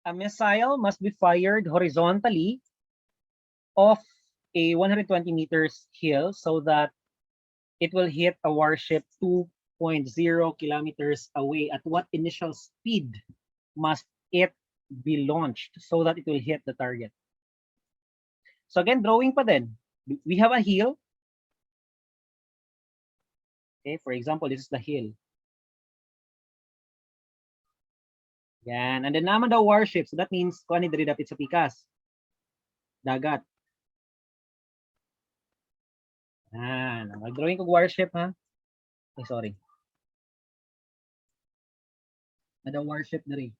A missile must be fired horizontally off a 120 meters hill so that it will hit a warship 2.0 kilometers away. At what initial speed must it be launched so that it will hit the target? So again, drawing pa din. We have a hill. Okay, for example, this is the hill. Yan. And then naman daw warship. So that means kung ano diri dapit sa pikas. Dagat. Yan. Mag-drawing ko warship ha. Okay, sorry. Ada warship diri.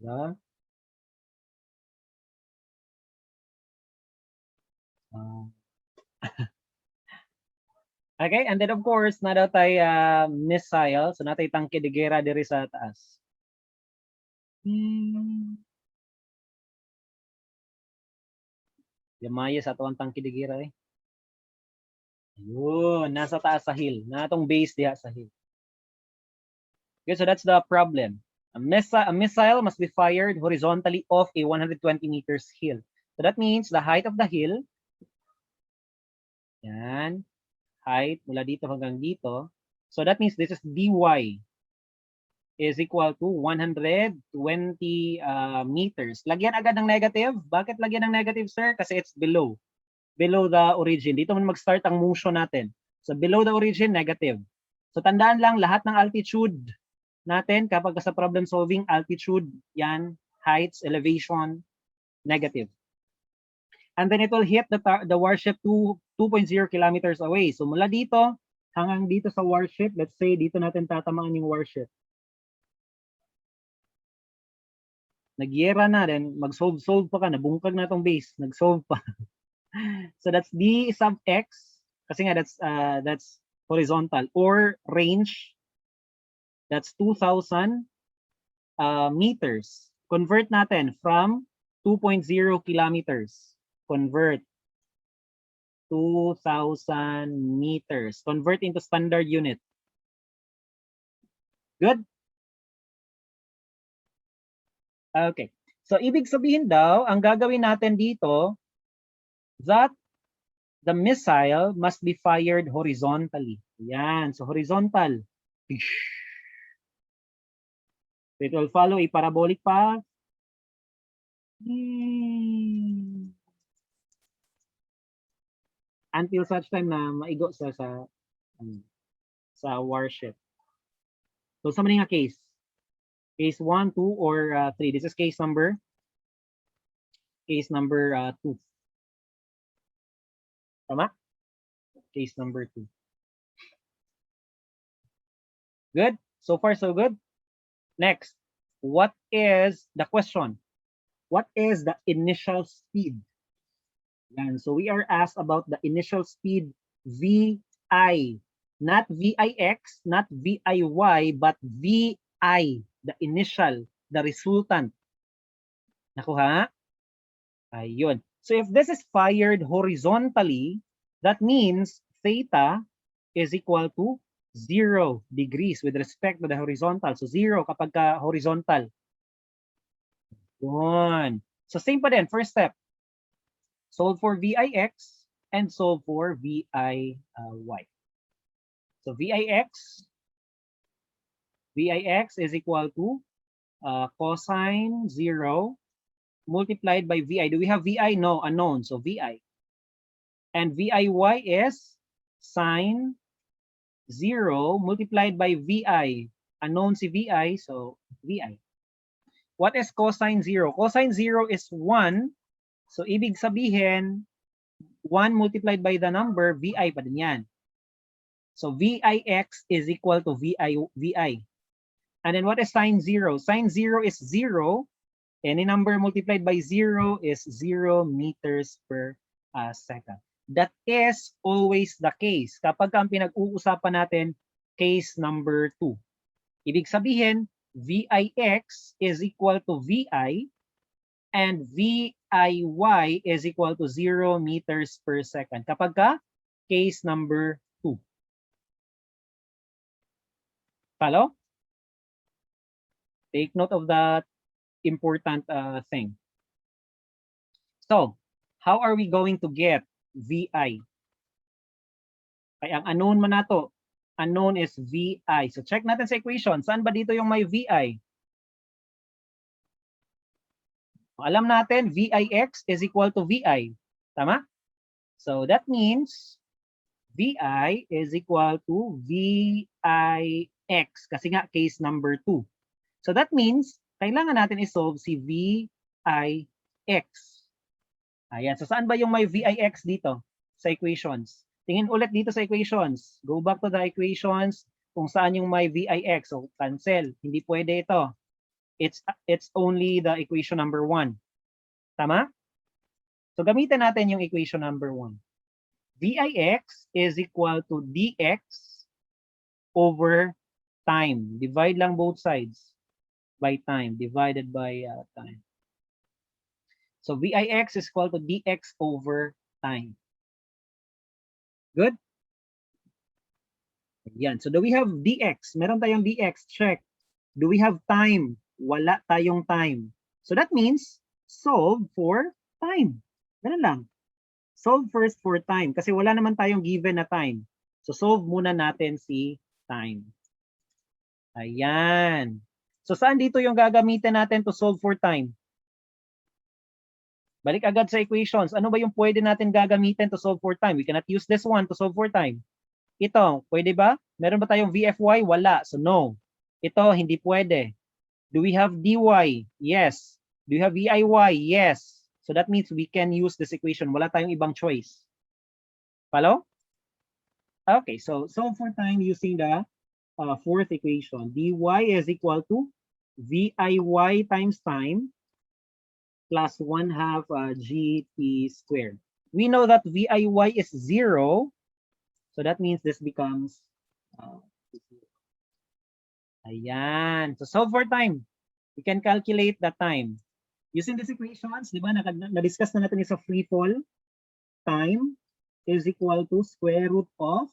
Yeah. Okay, and then of course, na daw tayo missile. So natay tangke de gera diri sa taas. Yamaya sa tuwang tangke de gera eh. Ayun, nasa taas sa hill. Natong base diha sa hill. Okay, so that's the problem. A missile must be fired horizontally off a 120 meters hill. So that means the height of the hill, yan, height mula dito hanggang dito. So that means this is dy is equal to 120 meters. Lagyan agad ng negative. Bakit lagyan ng negative, sir? Kasi it's below the origin. Dito man mag-start ang motion natin. So below the origin, negative. So tandaan lang, lahat ng altitude natin kapag sa problem solving, altitude, yan, heights, elevation, negative. And then it will hit the warship 2.0 kilometers away. So mula dito hanggang dito sa warship, let's say dito natin tatamaan yung warship. Nagyera na, then mag-solve pa ka, nabungkag na tong base, nag-solve pa. So that's d sub x, kasi nga that's horizontal, or range, that's 2,000 meters. Convert natin from 2.0 kilometers. Convert 2,000 meters. Convert into standard unit. Good? Okay. So, ibig sabihin daw, ang gagawin natin dito, that the missile must be fired horizontally. Yan. So, horizontal. It will follow a parabolic path. Until such time na maigo sa warship. So, sa mga case? Case 1, 2, or 3. This is case number 2. Tama? Case number 2. Good? So far, so good? Next, what is the question? What is the initial speed? Yan. So we are asked about the initial speed VI. Not VIX, not VIY, but VI. The initial, the resultant. Nakuha? Ayun. So if this is fired horizontally, that means theta is equal to 0 degrees with respect to the horizontal. So 0 kapag ka horizontal. Yun. So same pa din, first step. Solve for VIX and solve for VIY. So VIX is equal to cosine 0 multiplied by VI. Do we have VI? No, unknown. So VI. And VIY is sine 0 multiplied by VI. Unknown si VI, so VI. What is cosine 0? Cosine 0 is 1. So ibig sabihin, 1 multiplied by the number, VI pa din yan. So VIX is equal to VI. And then what is sine 0? Sine 0 is 0. Any number multiplied by 0 is 0 meters per second. That is always the case kapag ang pinag-uusapan natin case number 2. Ibig sabihin, VIX is equal to VI and VIY is equal to 0 meters per second. Kapag ka case number 2. Follow? Take note of that important thing. So, how are we going to get VI? Ay, ang unknown man nato. Unknown is VI. So, check natin sa equation. Saan ba dito yung may VI? Alam natin, VIX is equal to VI. Tama? So, that means VI is equal to VIX. Kasi nga, case number 2. So, that means, kailangan natin isolve si VIX. Ayan. So, saan ba yung may VIX dito? Sa equations. Tingin ulit dito sa equations. Go back to the equations kung saan yung may VIX. So, cancel. Hindi pwede ito. It's only the equation number 1. Tama? So, gamitin natin yung equation number 1. VIX is equal to dx over time. Divide lang both sides by time. Divided by time. So, VIX is equal to dx over time. Good? Yan. So, do we have dx? Meron tayong dx. Check. Do we have time? Wala tayong time. So, that means, solve for time. Ganun lang. Solve first for time. Kasi wala naman tayong given na time. So, solve muna natin si time. Ayan. So, saan dito yung gagamitin natin to solve for time? Balik agad sa equations. Ano ba yung pwede natin gagamitin to solve for time? We cannot use this one to solve for time. Ito, pwede ba? Meron ba tayong VFY? Wala. So, no. Ito, hindi pwede. Do we have DY? Yes. Do you have VIY? Yes. So, that means we can use this equation. Wala tayong ibang choice. Follow? Okay. So, solve for time using the fourth equation. DY is equal to VIY times time plus 1/2 GT squared. We know that VIY is 0. So that means this becomes ayan. So solve for time. We can calculate the time. Using these equations, di ba, na-discuss na natin sa free fall. Time is equal to square root of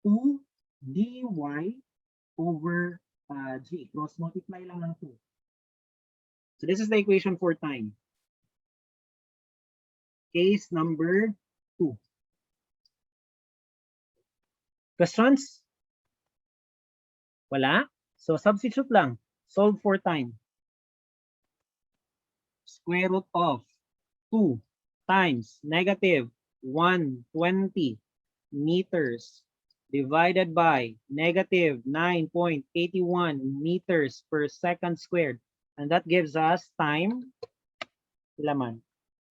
2 dy over g. Cross multiply lang ng 2. So this is the equation for time. Case number 2. Questions? Wala? So substitute lang. Solve for time. Square root of 2 times negative 120 meters divided by negative 9.81 meters per second squared. And that gives us time, ilaman,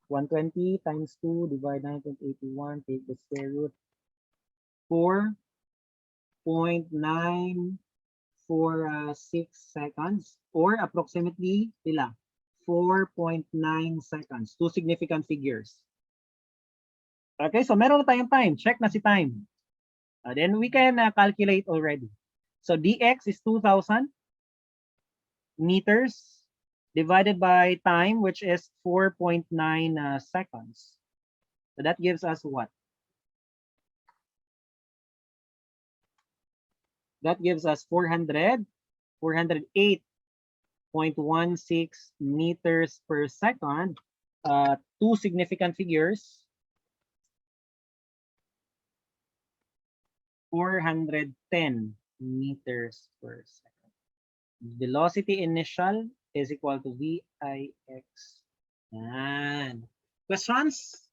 120 times 2 divide 9.81, take the square root, 4.946 seconds, or approximately, 4.9 seconds. Two significant figures. Okay, so meron na tayong time. Check na si time. Then we can calculate already. So dx is 2,000 meters divided by time, which is 4.9 seconds. So that gives us what? That gives us 408.16 meters per second. Two significant figures. 410 meters per second. Velocity initial is equal to VIX. Yan. Questions?